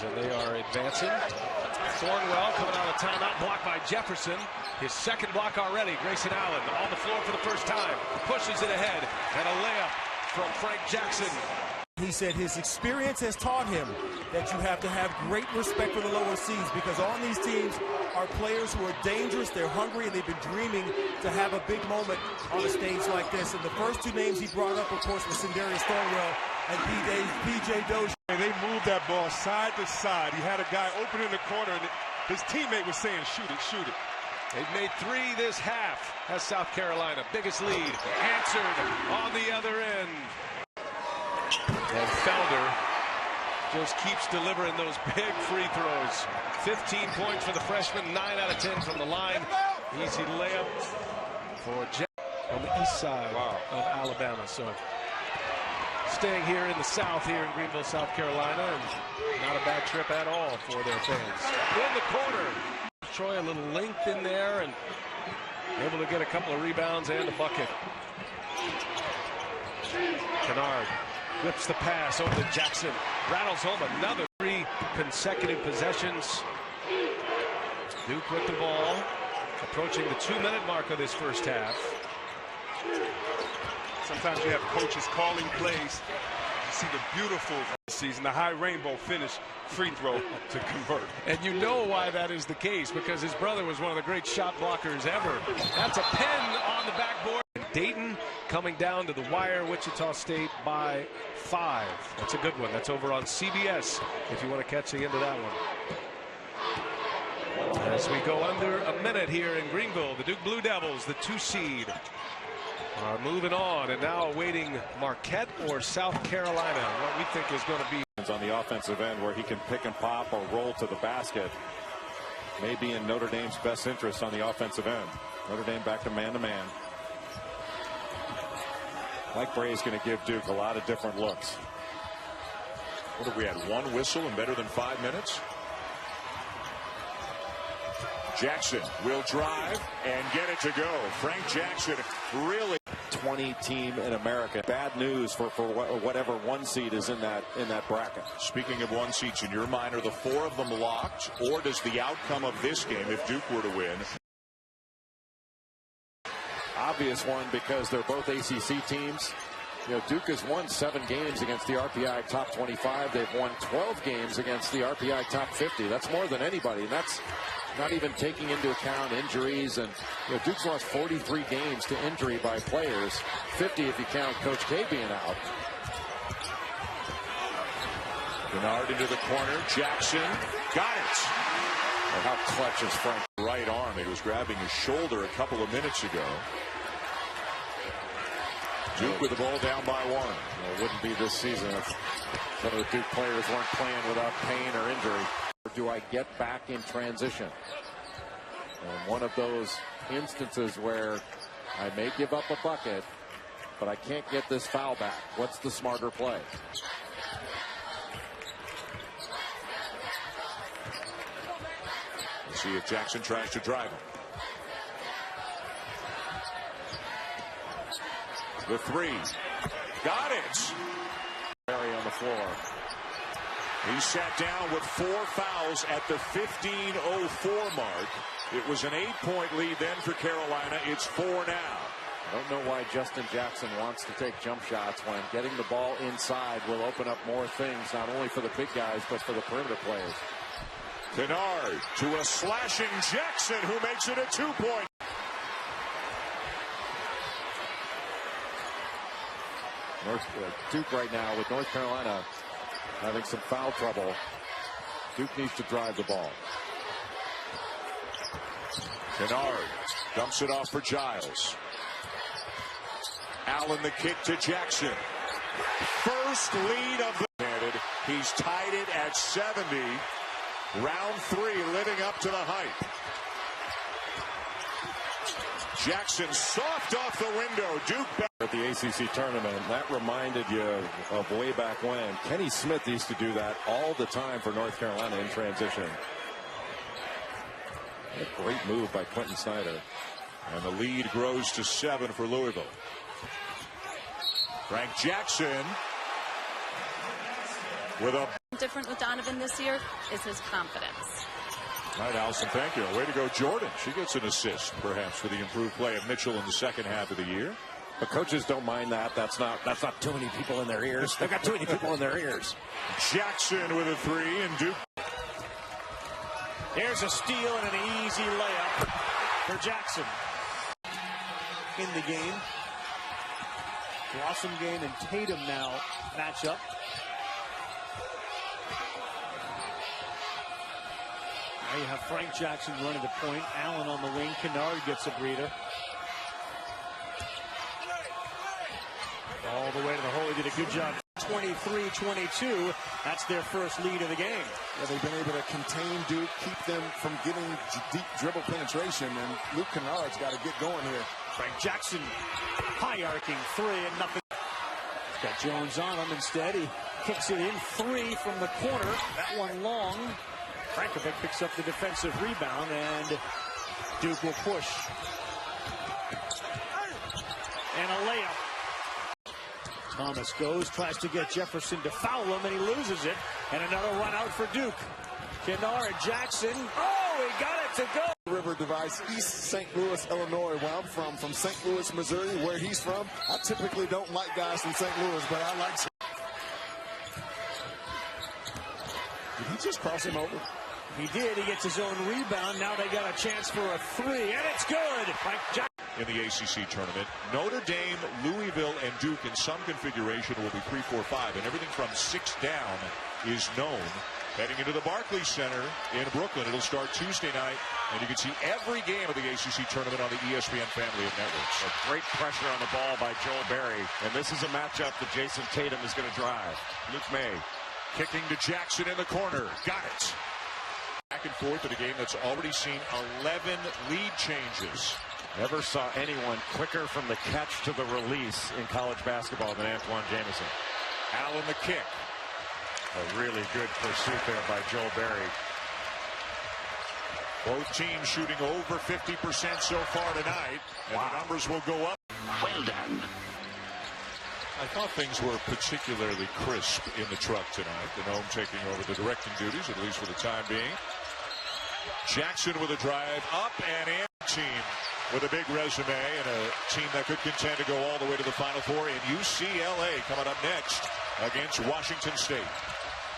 and they are advancing. Thornwell coming out of timeout, blocked by Jefferson. His second block already. Grayson Allen on the floor for the first time. Pushes it ahead, and a layup from Frank Jackson. He said his experience has taught him that you have to have great respect for the lower seeds, because on these teams are players who are dangerous, they're hungry, and they've been dreaming to have a big moment on a stage like this. And the first two names he brought up, of course, were Sindarius Thornwell and P.J. Dozier. And they moved that ball side to side. He had a guy open in the corner, and his teammate was saying, shoot it, shoot it. They've made 3 this half as South Carolina. Biggest lead answered on the other end. And Felder just keeps delivering those big free throws. 15 points for the freshman, 9 out of 10 from the line. Easy layup for Jeff on the east side of Alabama. So staying here in the south, here in Greenville, South Carolina, and not a bad trip at all for their fans. In the corner, Troy a little length in there and able to get a couple of rebounds and a bucket. Kennard whips the pass over to Jackson. Rattles home another 3 consecutive possessions. Duke with the ball, approaching the 2-minute mark of this first half. Sometimes you have coaches calling plays. You see the beautiful season, the high rainbow finish, free throw to convert. And you know why that is the case, because his brother was one of the great shot blockers ever. That's a pen on the backboard. Dayton coming down to the wire. Wichita State by 5. That's a good one. That's over on CBS if you want to catch the end of that one. As we go under a minute here in Greenville, the Duke Blue Devils, the 2 seed, are moving on and now awaiting Marquette or South Carolina, what we think is going to be on the offensive end, where he can pick and pop or roll to the basket. Maybe in Notre Dame's best interest on the offensive end. Notre Dame back to man-to-man. Mike Brey is going to give Duke a lot of different looks. What have we had? 1 whistle in better than 5 minutes? Jackson will drive and get it to go. Frank Jackson really 20 team in America. Bad news for whatever 1 seed is in that bracket. Speaking of 1 seeds, in your mind, are the 4 of them locked, or does the outcome of this game, if Duke were to win? Obvious one, because they're both ACC teams. You know, Duke has won 7 games against the RPI top 25. They've won 12 games against the RPI top 50. That's more than anybody, and that's not even taking into account injuries. And you know, Duke's lost 43 games to injury by players, 50 if you count Coach K being out. Kennard into the corner. Jackson got it. Well, how clutch is Frank? Right arm. He was grabbing his shoulder a couple of minutes ago. Duke with the ball down by 1. Well, it wouldn't be this season if some of the Duke players weren't playing without pain or injury. Or do I get back in transition? And one of those instances where I may give up a bucket, but I can't get this foul back. What's the smarter play? Let's see if Jackson tries to drive him. The 3. Got it. Barry on the floor. He sat down with 4 fouls at the 15:04 mark. It was an 8-point lead then for Carolina. It's 4 now. I don't know why Justin Jackson wants to take jump shots when getting the ball inside will open up more things, not only for the big guys, but for the perimeter players. Kennard to a slashing Jackson, who makes it a 2-point. Duke right now with North Carolina having some foul trouble. Duke needs to drive the ball. Kennard dumps it off for Giles. Allen the kick to Jackson. First lead of the handed. He's tied it at 70. Round 3 living up to the hype. Jackson soft off the window. Duke back at the ACC tournament. That reminded you of way back when. Kenny Smith used to do that all the time for North Carolina in transition. A great move by Quentin Snyder. And the lead grows to 7 for Louisville. Frank Jackson with a different with Donovan this year is his confidence. All right, Allison, thank you. Way to go, Jordan. She gets an assist, perhaps, for the improved play of Mitchell in the second half of the year. But coaches don't mind that. That's not too many people in their ears. They've got too many people in their ears. Jackson with a three, and Duke. Here's a steal and an easy layup for Jackson. In the game. Blossomgame and Tatum now match up. Now you have Frank Jackson running the point. Allen on the wing. Kennard gets a breather. All the way to the hole. He did a good job. 23-22. That's their first lead of the game. Yeah, they've been able to contain Duke, keep them from getting deep dribble penetration, and Luke Kennard's got to get going here. Frank Jackson, high arcing three and nothing. Got Jones on him instead. He kicks it in, three from the corner. That one long. Frankovic picks up the defensive rebound, and Duke will push. And a layup. Thomas goes, tries to get Jefferson to foul him, and he loses it. And another run out for Duke. Kennard, Jackson. Oh, he got it to go. River device, East St. Louis, Illinois, where I'm from St. Louis, Missouri, where he's from. I typically don't like guys from St. Louis, but I like. Did he just cross him over? He did. He gets his own rebound. Now they got a chance for a three, and it's good. Frank Jackson. In the ACC tournament, Notre Dame, Louisville, and Duke in some configuration will be 3-4-5, and everything from 6 down is known. Heading into the Barclays Center in Brooklyn, it'll start Tuesday night, and you can see every game of the ACC tournament on the ESPN family of networks. A great pressure on the ball by Joel Berry, and this is a matchup that Jason Tatum is going to drive. Luke May Kicking to Jackson in the corner. Got it. Back and forth in a game that's already seen 11 lead changes. Never saw anyone quicker from the catch to the release in college basketball than Antoine Jamison. Allen the kick. A really good pursuit there by Joel Berry. Both teams shooting over 50% so far tonight, and the numbers will go up. Well done. I thought things were particularly crisp in the truck tonight. The Gnome taking over the directing duties, at least for the time being. Jackson with a drive up and in. Team with a big resume and a team that could contend to go all the way to the Final Four in UCLA coming up next against Washington State.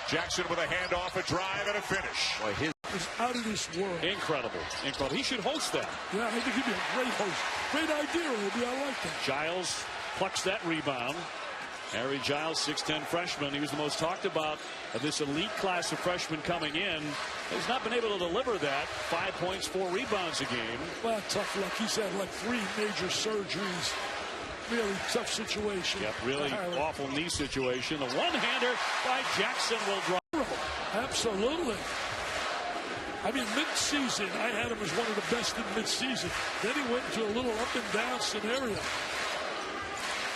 Jackson with a handoff, a drive, and a finish. Boy, his is out of this world. Incredible. Incredible. He should host that. Yeah, I think he'd be a great host. Great idea, Ruby. I like that. Giles plucks that rebound. Harry Giles, 6'10 freshman. He was the most talked about of this elite class of freshmen coming in. He's not been able to deliver that. 5 points, 4 rebounds a game. Well, tough luck. He's had like 3 major surgeries. Really tough situation. Yep, really awful knee situation. The one-hander by Jackson will draw. Absolutely. I mean, mid-season, I had him as one of the best in mid-season. Then he went into a little up-and-down scenario.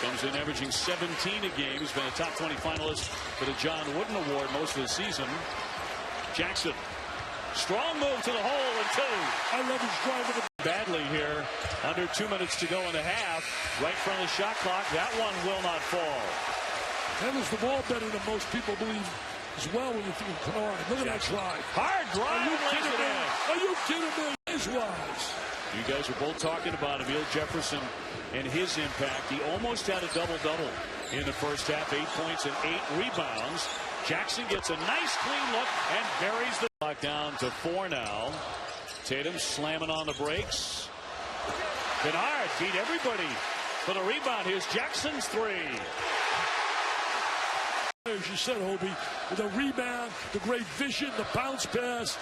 Comes in averaging 17 a game. He's been a top 20 finalist for the John Wooden Award most of the season. Jackson, strong move to the hole and 2. I love his driving badly here. Under 2 minutes to go in the half. Right in front of the shot clock. That one will not fall. Handles the ball better than most people believe as well when you think of Kennard. Look at that drive. Hard drive. Are you kidding me? Are you kidding me? His wise. You guys were both talking about Emil Jefferson and his impact. He almost had a double-double in the first half. 8 points and 8 rebounds. Jackson gets a nice clean look and buries the clock down to 4 now. Tatum slamming on the brakes. Kennard beat everybody for the rebound. Here's Jackson's 3. As you said, Hobie, with the rebound, the great vision, the bounce pass.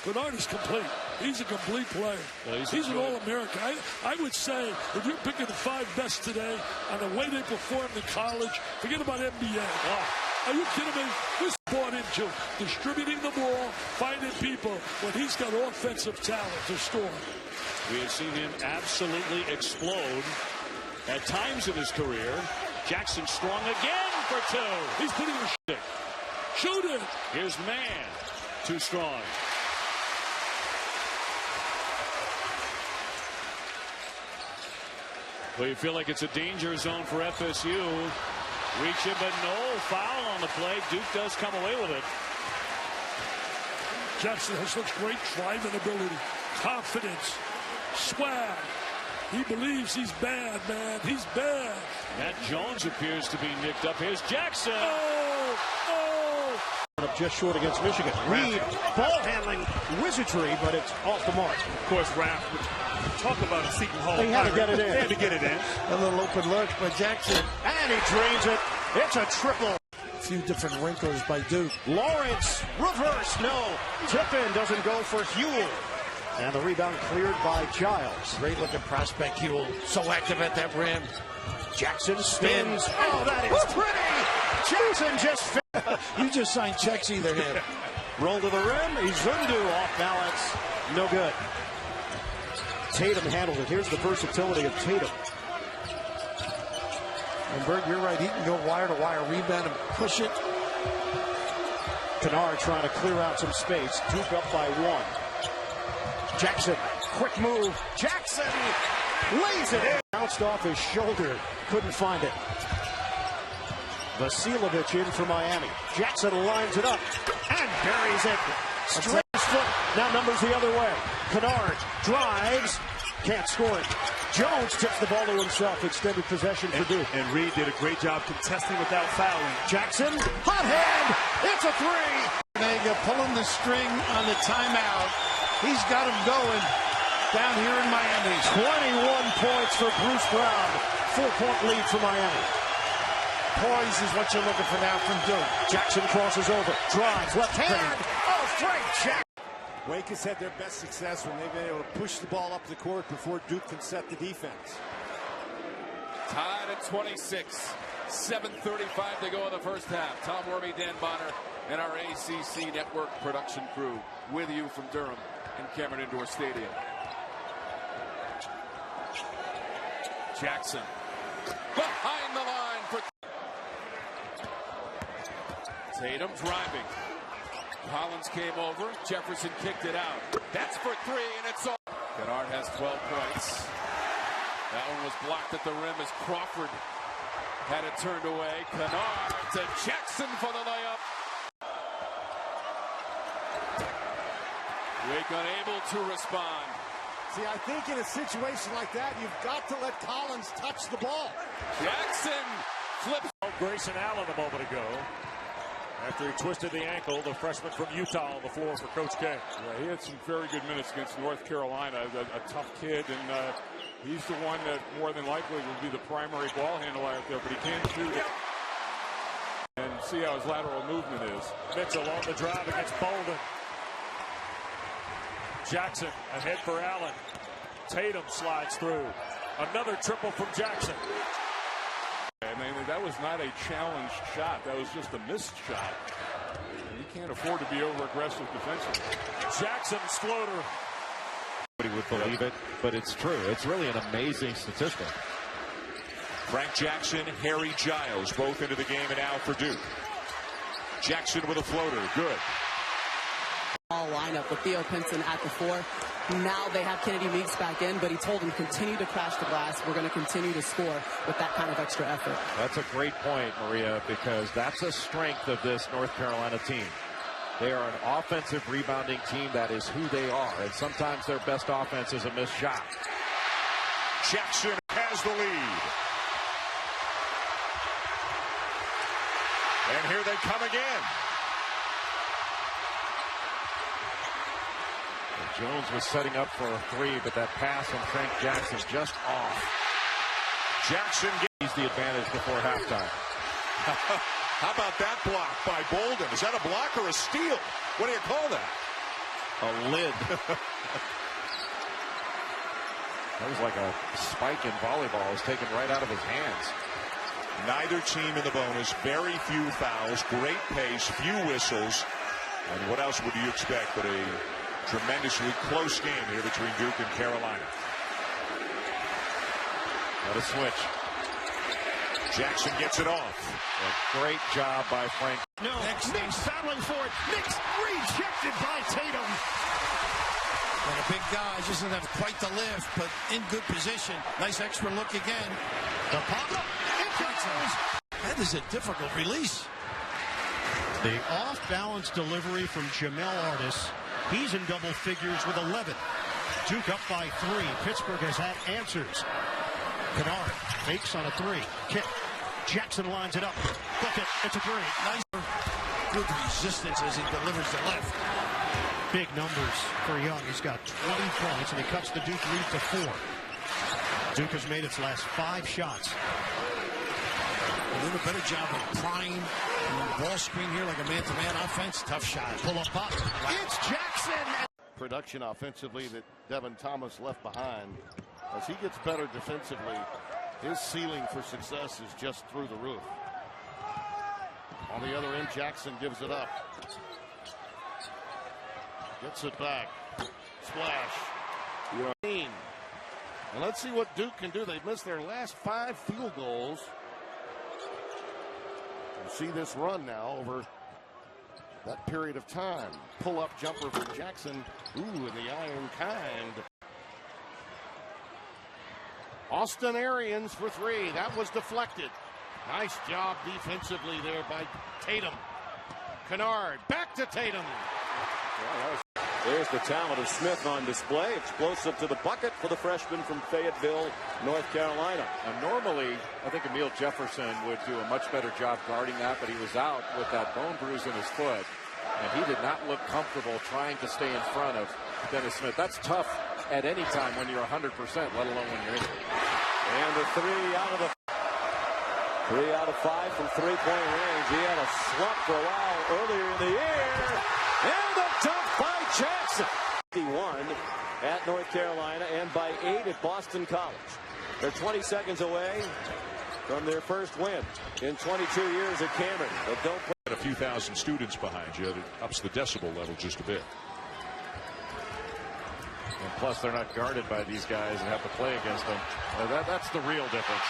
Kennard is complete. He's a complete player. Well, he's an All-American. I would say, if you're picking the 5 best today on the way they performed in college, forget about NBA. Oh. Are you kidding me? This bought into distributing the ball, finding people when he's got offensive talent to score. We have seen him absolutely explode at times in his career. Jackson strong again for 2. He's putting a shit. Shoot it. Here's Mann. Too strong. Well, you feel like it's a danger zone for FSU. Reaching, but no foul on the play. Duke does come away with it. Jackson has such great driving ability, confidence, swag. He believes he's bad, man. He's bad. Matt Jones appears to be nicked up. Here's Jackson. Up just short against Michigan. Reed, ball handling wizardry, but it's off the mark. Of course, Raph, talk about a Seton Hall. He had to get it in. He had to get it in. A little open look by Jackson. And he drains it. It's a triple. A few different wrinkles by Duke. Lawrence, reverse, no. Tip-in doesn't go for Huell. And the rebound cleared by Giles. Great looking prospect, Huell. So active at that rim. Jackson spins. Oh, that is pretty. Jackson just You just signed checks either him. roll to the rim. Izundu off balance. No good. Tatum handled it. Here's the versatility of Tatum. And Berg, you're right. He can go wire to wire, rebound and push it. Kennard trying to clear out some space. Duke up by 1. Jackson, quick move. Jackson lays it in. Bounced off his shoulder. Couldn't find it. Vasiljevic in for Miami. Jackson lines it up and buries it. Straight his foot. Now numbers the other way. Kennard drives. Can't score it. Jones tips the ball to himself. Extended possession for Duke. And Reed did a great job contesting without fouling. Jackson, hot hand. It's a 3. Vega pulling the string on the timeout. He's got him going down here in Miami. 21 points for Bruce Brown. 4-point lead for Miami. Poise is what you're looking for now from Duke. Jackson crosses over, drives, left hand. Oh, Frank Jackson. Wake has had their best success when they've been able to push the ball up the court before Duke can set the defense. Tied at 26. 7:35 to go in the first half. Tom Wormy, Dan Bonner, and our ACC Network production crew with you from Durham and Cameron Indoor Stadium. Jackson behind the line for Tatum driving. Collins came over. Jefferson kicked it out. That's for 3, and it's all. Kennard has 12 points. That one was blocked at the rim as Crawford had it turned away. Kennard to Jackson for the layup. Wake unable to respond. See, I think in a situation like that, you've got to let Collins touch the ball. Jackson flips. Grayson Allen a moment ago. After he twisted the ankle, the freshman from Utah on the floor for Coach K. Yeah, he had some very good minutes against North Carolina. A tough kid, and he's the one that more than likely will be the primary ball handler out there. But he came through and see how his lateral movement is. Mitchell on the drive against Bolden. Jackson ahead for Allen. Tatum slides through. Another triple from Jackson. I mean, that was not a challenged shot. That was just a missed shot. And you can't afford to be over-aggressive defensively. Jackson's floater. Nobody would believe it, but it's true. It's really an amazing statistic. Frank Jackson, Harry Giles, both into the game and out for Duke. Jackson with a floater. Good. All lineup with Theo Pinson at the 4. Now they have Kennedy Meeks back in, but he told him continue to crash the glass. We're going to continue to score with that kind of extra effort. That's a great point, Maria, because that's a strength of this North Carolina team. They are an offensive rebounding team. That is who they are. And sometimes their best offense is a missed shot. Jackson has the lead. And here they come again. Jones was setting up for a 3, but that pass from Frank Jackson just off. Jackson gets the advantage before halftime. How about that block by Bolden? Is that a block or a steal? What do you call that? A lid. That was like a spike in volleyball. It was taken right out of his hands. Neither team in the bonus. Very few fouls. Great pace. Few whistles. And what else would you expect but a tremendously close game here between Duke and Carolina. What a switch. Jackson gets it off. A great job by Frank. No, Knicks battling for it. Knicks rejected by Tatum. And a big guy just doesn't have quite the lift, but in good position. Nice extra look again. The pop-up. It goes. That is a difficult release. The off-balance delivery from Jamel Artis. He's in double figures with 11. Duke up by 3. Pittsburgh has had answers. Kennard fakes on a 3. Kick. Jackson lines it up. Book it. It's a 3. Nice. Good resistance as he delivers the left. Big numbers for Young. He's got 20 points, and he cuts the Duke lead to 4. Duke has made its last 5 shots. A little better job of prying the ball screen here like a man-to-man offense. Tough shot. Pull up pop. It's Jackson. Production offensively that Devin Thomas left behind. As he gets better defensively, his ceiling for success is just through the roof. On the other end, Jackson gives it up. Gets it back. Splash. And let's see what Duke can do. They've missed their last 5 field goals. You see this run now over that period of time. Pull-up jumper for Jackson. Ooh, in the iron kind. Austin Arians for 3. That was deflected. Nice job defensively there by Tatum. Kennard back to Tatum. There's the talent of Smith on display. Explosive to the bucket for the freshman from Fayetteville, North Carolina. And normally, I think Emil Jefferson would do a much better job guarding that, but he was out with that bone bruise in his foot. And he did not look comfortable trying to stay in front of Dennis Smith. That's tough at any time when you're 100%, let alone when you're injured. And the 3 out of 5 from three-point range. He had a slump for a while earlier in the year. And the dunk by Jackson. 51 at North Carolina and by 8 at Boston College. They're 20 seconds away from their first win in 22 years at Cameron. But don't put a few thousand students behind you. It ups the decibel level just a bit. And plus, they're not guarded by these guys and have to play against them. That's the real difference.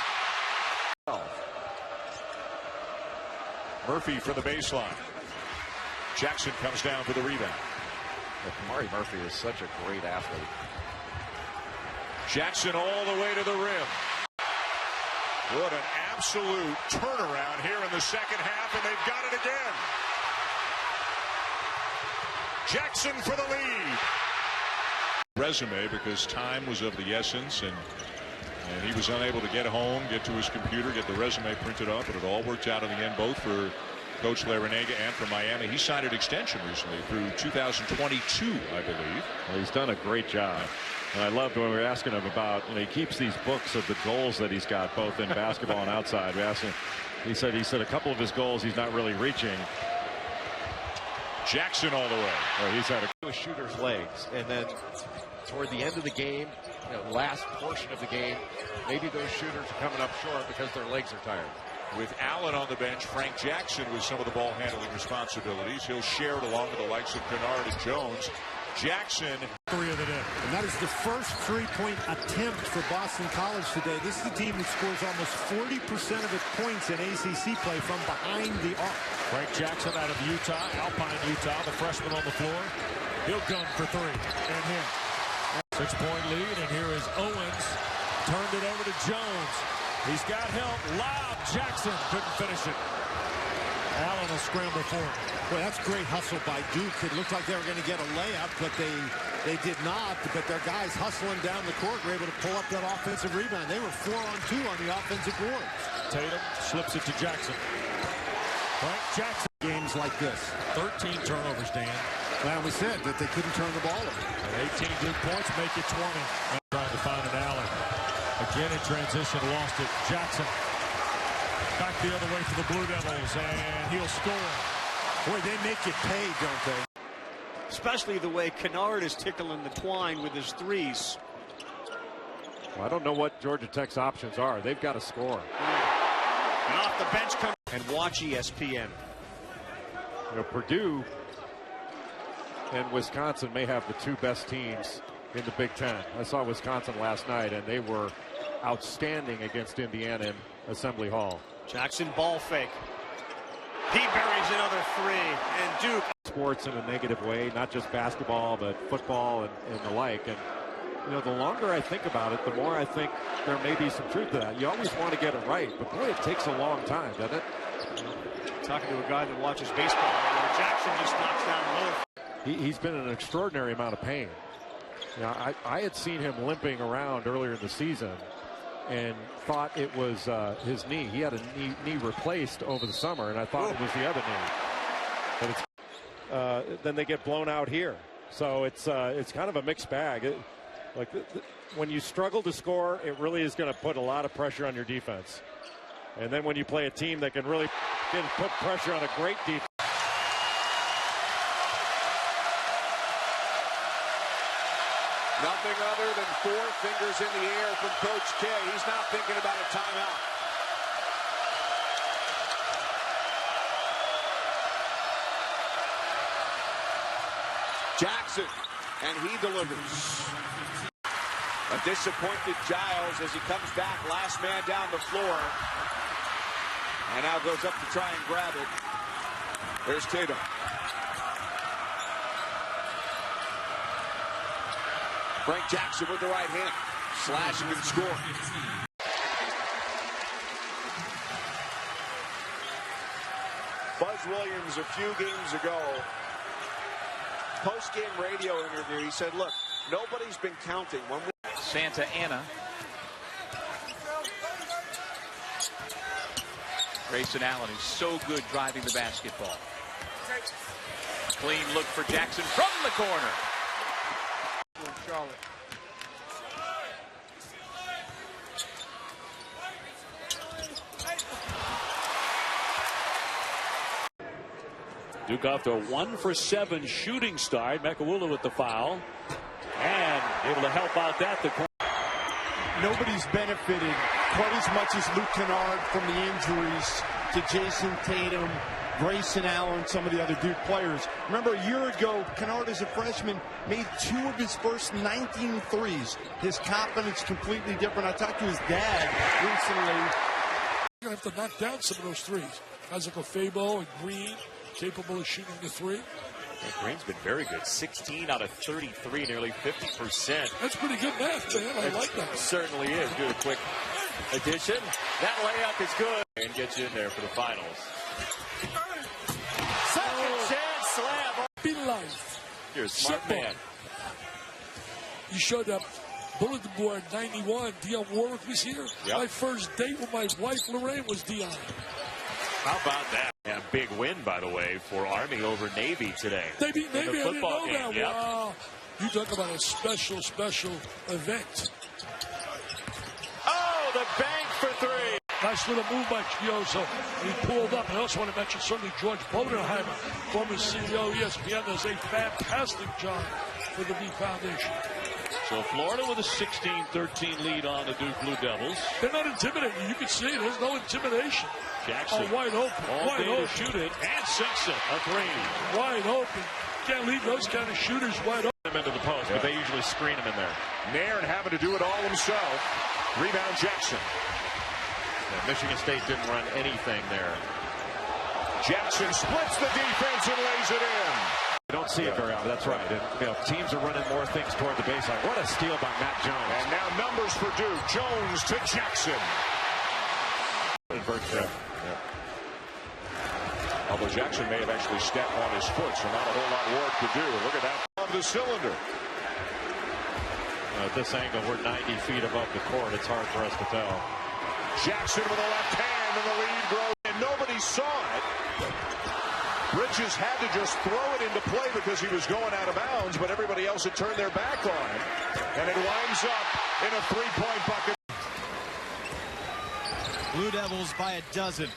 Murphy for the baseline. Jackson comes down for the rebound. Kamari Murphy is such a great athlete. Jackson all the way to the rim. What an absolute turnaround here in the second half, and they've got it again. Jackson for the lead. Resume, because time was of the essence, and he was unable to get home, get to his computer, get the resume printed up, but it all worked out in the end, both for Coach Larrañaga and for Miami. He signed an extension recently through 2022, I believe. Well, he's done a great job. And I loved when we were asking him about, he keeps these books of the goals that he's got, both in basketball and outside. We asked him, he said a couple of his goals he's not really reaching. Jackson all the way. Well, he's had a shooter's legs, and then toward the end of the game, last portion of the game, maybe those shooters are coming up short because their legs are tired. With Allen on the bench, Frank Jackson with some of the ball handling responsibilities. He'll share it along with the likes of Kennard and Jones. Jackson. 3 of the day. And that is the first 3-point attempt for Boston College today. This is a team that scores almost 40% of its points in ACC play from behind the arc. Frank Jackson out of Utah, Alpine, Utah, the freshman on the floor. He'll gun for 3 and him. 6-point lead, and here is Owens. Turned it over to Jones. He's got help. Lob. Jackson couldn't finish it. Allen will scramble for it. Boy, that's great hustle by Duke. It looked like they were going to get a layup, but they did not. But their guys hustling down the court were able to pull up that offensive rebound. They were 4-on-2 on the offensive boards. Tatum slips it to Jackson. Frank Jackson. Games like this. 13 turnovers, Dan. Well, we said that they couldn't turn the ball over. 18 Duke points, make it 20. Trying to find an Allen. Again in transition, lost it. Jackson. Back the other way for the Blue Devils, and he'll score. Boy, they make it pay, don't they? Especially the way Kennard is tickling the twine with his threes. Well, I don't know what Georgia Tech's options are. They've got to score. And off the bench comes. And watch ESPN. Purdue and Wisconsin may have the 2 best teams in the Big Ten. I saw Wisconsin last night, and they were outstanding against Indiana in Assembly Hall. Jackson ball fake. He buries another 3, and Duke. Sports in a negative way, not just basketball, but football and the like. And you know, the longer I think about it, the more I think there may be some truth to that. You always want to get it right, but boy, it takes a long time, doesn't it? Talking to a guy that watches baseball, Jackson just knocks down low. He's been in an extraordinary amount of pain. You know, I had seen him limping around earlier in the season and thought it was his knee. He had a knee replaced over the summer, and I thought it was the other knee. But it's then they get blown out here. So it's kind of a mixed bag. When you struggle to score, it really is going to put a lot of pressure on your defense. And then when you play a team that can really put pressure on a great defense. Nothing other than 4 fingers in the air from Coach K. He's not thinking about a timeout. Jackson, and he delivers. A disappointed Giles as he comes back, last man down the floor. And now goes up to try and grab it. There's Tatum. Frank Jackson with the right hand, slashing and scoring. Buzz Williams a few games ago, post-game radio interview, he said, look, nobody's been counting. When Santa Ana. Grayson Allen is so good driving the basketball. Clean look for Jackson from the corner. Charlotte. Duke off to a 1-for-7 shooting start. Mekawula with the foul. And able to help out that. Nobody's benefited quite as much as Luke Kennard from the injuries to Jason Tatum, Grayson Allen, some of the other Duke players. Remember, a year ago, Kennard as a freshman made 2 of his first 19 threes. His confidence completely different. I talked to his dad recently. You're going to have to knock down some of those threes. Guys like Fabo and Green, capable of shooting the three. Yeah, Green's been very good. 16 out of 33, nearly 50%. That's pretty good math, man. I like that. Certainly is. Do a quick addition. That layup is good. And gets you in there for the finals. Second chance slam. Be life. You're a smart man. You showed up. Bulletin board 91. Dionne Warwick was here. Yep. My first date with my wife Lorraine was Dionne. How about that? And a big win, by the way, for Army over Navy today. They beat Navy. I didn't know that. Yep. Wow. You talk about a special event. Oh, the bank for 3. Nice little move by Chioso. He pulled up. And I also want to mention certainly George Bodenheimer, former CEO of ESPN, does a fantastic job for the V Foundation. So Florida with a 16-13 lead on the Duke Blue Devils. They're not intimidating. You can see there's no intimidation. Jackson wide open. All wide day open. to shoot it and sinks it. A 3. Wide open. Can't leave those kind of shooters wide open. Into the post, but they usually screen him in there. Nairn having to do it all himself. Rebound Jackson. Yeah, Michigan State didn't run anything there. Jackson splits the defense and lays it in. You don't see it very often. That's right. And, you know, teams are running more things toward the baseline. What a steal by Matt Jones. And now numbers for Duke. Jones to Jackson. Although Jackson may have actually stepped on his foot, so not a whole lot of work to do. Look at that on the cylinder. At this angle, we're 90 feet above the court. It's hard for us to tell. Jackson with a left hand, and the lead grows. And nobody saw it. Bridges had to just throw it into play because he was going out of bounds, but everybody else had turned their back on him. And it winds up in a 3-point bucket. Blue Devils by a dozen.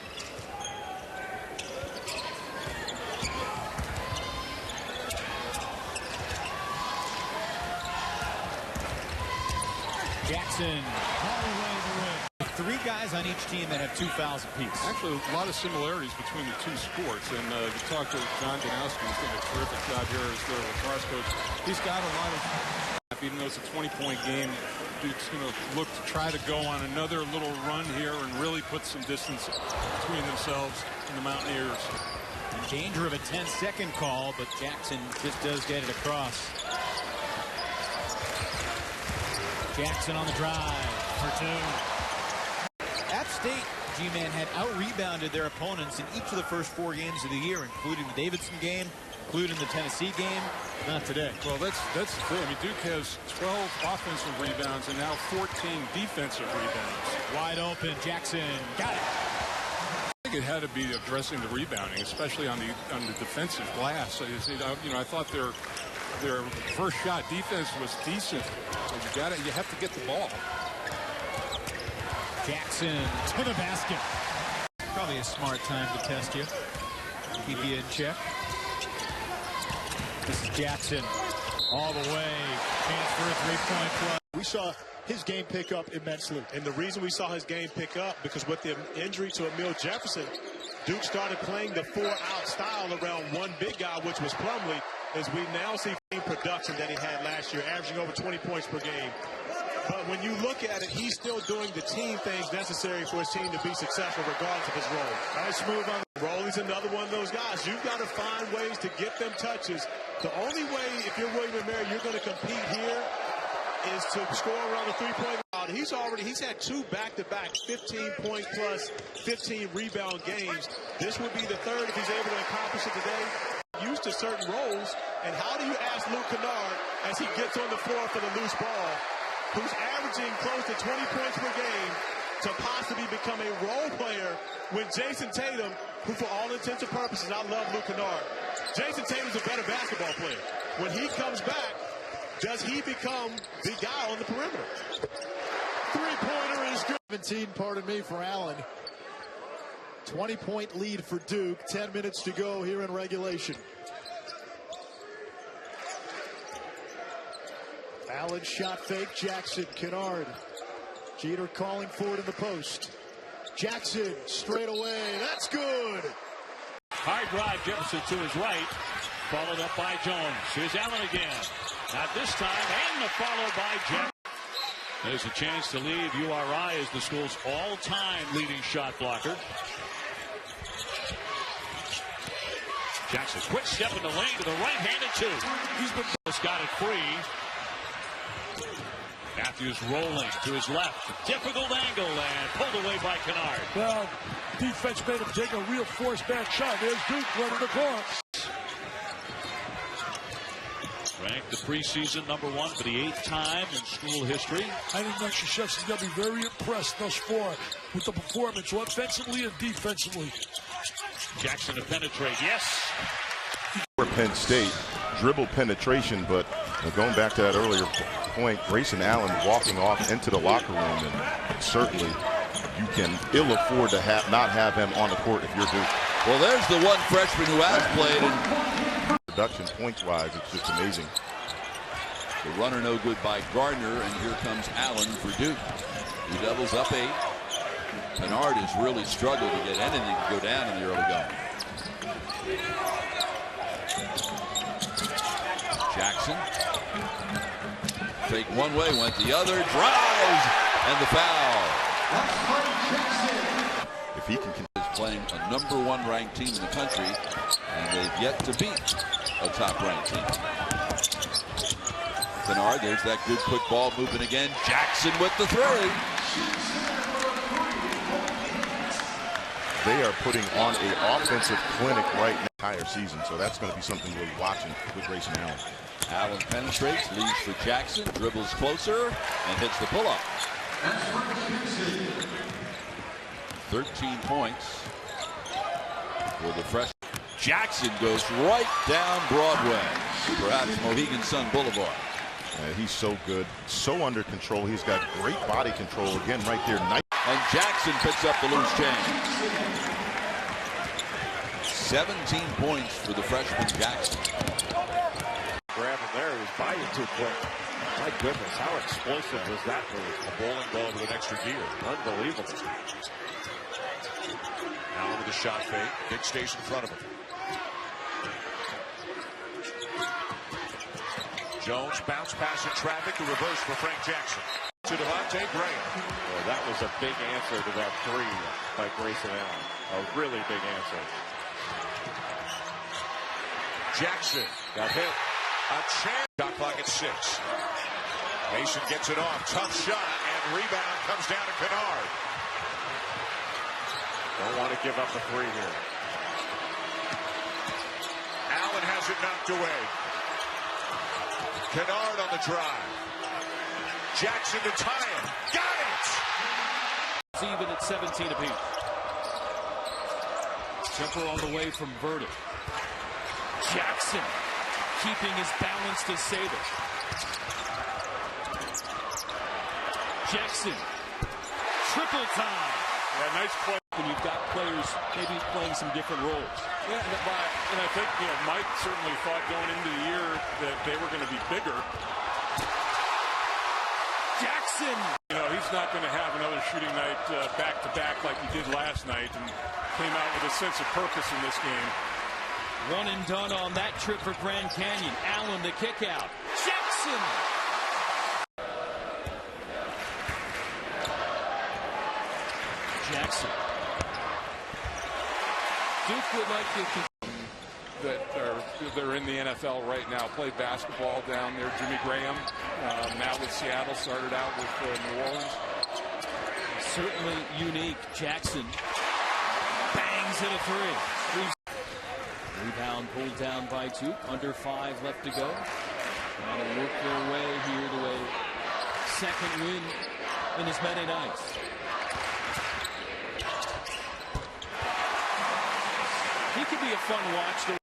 Jackson all the way to the rim. 3 guys on each team that have 2 fouls apiece. Actually, a lot of similarities between the 2 sports. And you talk to John Janowski, who's done a terrific job here as their lacrosse coach. He's got a lot of, even though it's a 20-point game, Duke's going to look to try to go on another little run here and really put some distance between themselves and the Mountaineers. In danger of a 10-second call, but Jackson just does get it across. Jackson on the drive for two. App State, G-Man, had out-rebounded their opponents in each of the first 4 games of the year, including the Davidson game, including the Tennessee game. Not today. Well, that's the thing. I mean, Duke has 12 offensive rebounds and now 14 defensive rebounds. Wide open, Jackson got it. I think it had to be addressing the rebounding, especially on the defensive glass. I thought their first shot defense was decent. So you have to get the ball. Jackson to the basket. Probably a smart time to test you. Keep you in check. This is Jackson all the way. Chance for a three-point play. We saw his game pick up immensely. And the reason we saw his game pick up, because with the injury to Emil Jefferson, Duke started playing the 4-out style around one big guy, which was Plumlee, as we now see production that he had last year, averaging over 20 points per game. But when you look at it, he's still doing the team things necessary for his team to be successful regardless of his role. Nice move on the roll. He's another one of those guys. You've got to find ways to get them touches. The only way, if you're William & Mary, you're going to compete here is to score around the three-point line. He's had 2 back-to-back 15-point plus 15 rebound games. This would be the third if he's able to accomplish it today. Used to certain roles, and how do you ask Luke Kennard as he gets on the floor for the loose ball, who's averaging close to 20 points per game, to possibly become a role player when Jason Tatum, who for all intents and purposes, I love Luke Kennard. Jason Tatum's a better basketball player. When he comes back, does he become the guy on the perimeter? Three-pointer is good. 17, pardon me, for Allen. 20-point lead for Duke. 10 minutes to go here in regulation. Allen shot fake. Jackson, Kennard. Jeter calling for it in the post. Jackson straight away. That's good. High drive, Jefferson to his right. Followed up by Jones. Here's Allen again. Not this time. And the follow by Jefferson. There's a chance to leave. URI is the school's all-time leading shot blocker. Jackson, quick step in the lane to the right-handed two. He's got it free. Matthews rolling to his left. Difficult angle and pulled away by Kennard. Well, defense made him take a real force-back shot. There's Duke running the course. Ranked the preseason #1 for the 8th time in school history. I think Massachusetts is going to be very impressed thus far with the performance offensively and defensively. Jackson to penetrate. Yes. For Penn State, dribble penetration, but going back to that earlier point, Grayson Allen walking off into the locker room, and certainly you can ill afford to not have him on the court if you're Duke. Well, there's the one freshman who has played. And production points-wise, it's just amazing. The runner no good by Gardner, and here comes Allen for Duke. He doubles up 8. Kennard has really struggled to get anything to go down in the early going. Jackson. Fake one way, went the other, drives, and the foul. If he can is playing a #1 ranked team in the country, and they've yet to beat a top ranked team. Kennard, there's that good quick ball movement again. Jackson with the 3. They are putting on an offensive clinic right now, entire season, so that's going to be something we're watching with Grayson Allen. Allen penetrates, leads for Jackson, dribbles closer, and hits the pull-up. 13 points for the freshman. Jackson goes right down Broadway, perhaps Mohegan Sun Boulevard. He's so good, so under control. He's got great body control. Again, right there. And Jackson picks up the loose change. 17 points for the freshman Jackson. Grab him there. He was by you too quick. My goodness, how explosive was that move? A bowling ball with an extra gear. Unbelievable. Now with a shot fake. Big space in front of him. Jones bounce pass in traffic. The reverse for Frank Jackson. To Devontae Graham. Well, that was a big answer to that 3 by Grayson Allen. A really big answer. Jackson got hit. A chance. Shot clock at 6. Mason gets it off. Tough shot, and rebound comes down to Kennard. Don't want to give up a three here. Allen has it knocked away. Kennard on the drive. Jackson to tie it. Got it! It's even at 17 apiece. Jumper on the way from Verdi. Jackson keeping his balance to save it. Jackson. Triple time. Yeah, nice play. When you've got players maybe playing some different roles. Yeah, and I think Mike certainly thought going into the year that they were going to be bigger. Jackson. He's not going to have another shooting night back to back like he did last night, and came out with a sense of purpose in this game. One and done on that trip for Grand Canyon. Allen the kick out. Jackson. Jackson. Duke would like to they're in the NFL right now. Played basketball down there. Jimmy Graham, now with Seattle, started out with New Orleans. Certainly unique. Jackson bangs in a three. Rebound pulled down by Duke. Under 5 left to go. Trying to work their way here to a second win in his many nights. He could be a fun watch.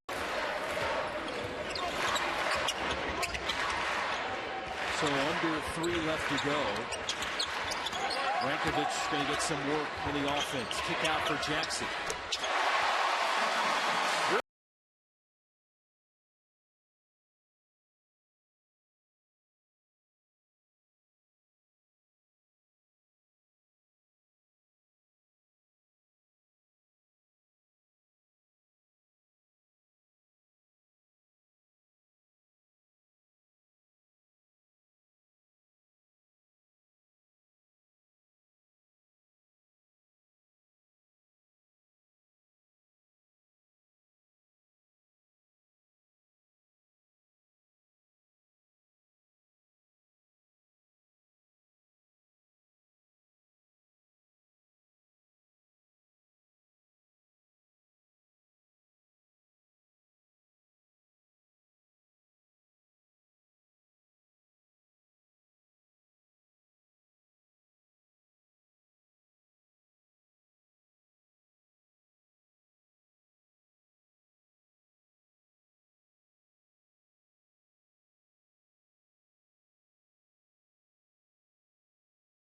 So under 3 left to go. Rankovic going to get some work in the offense. Kick out for Jackson.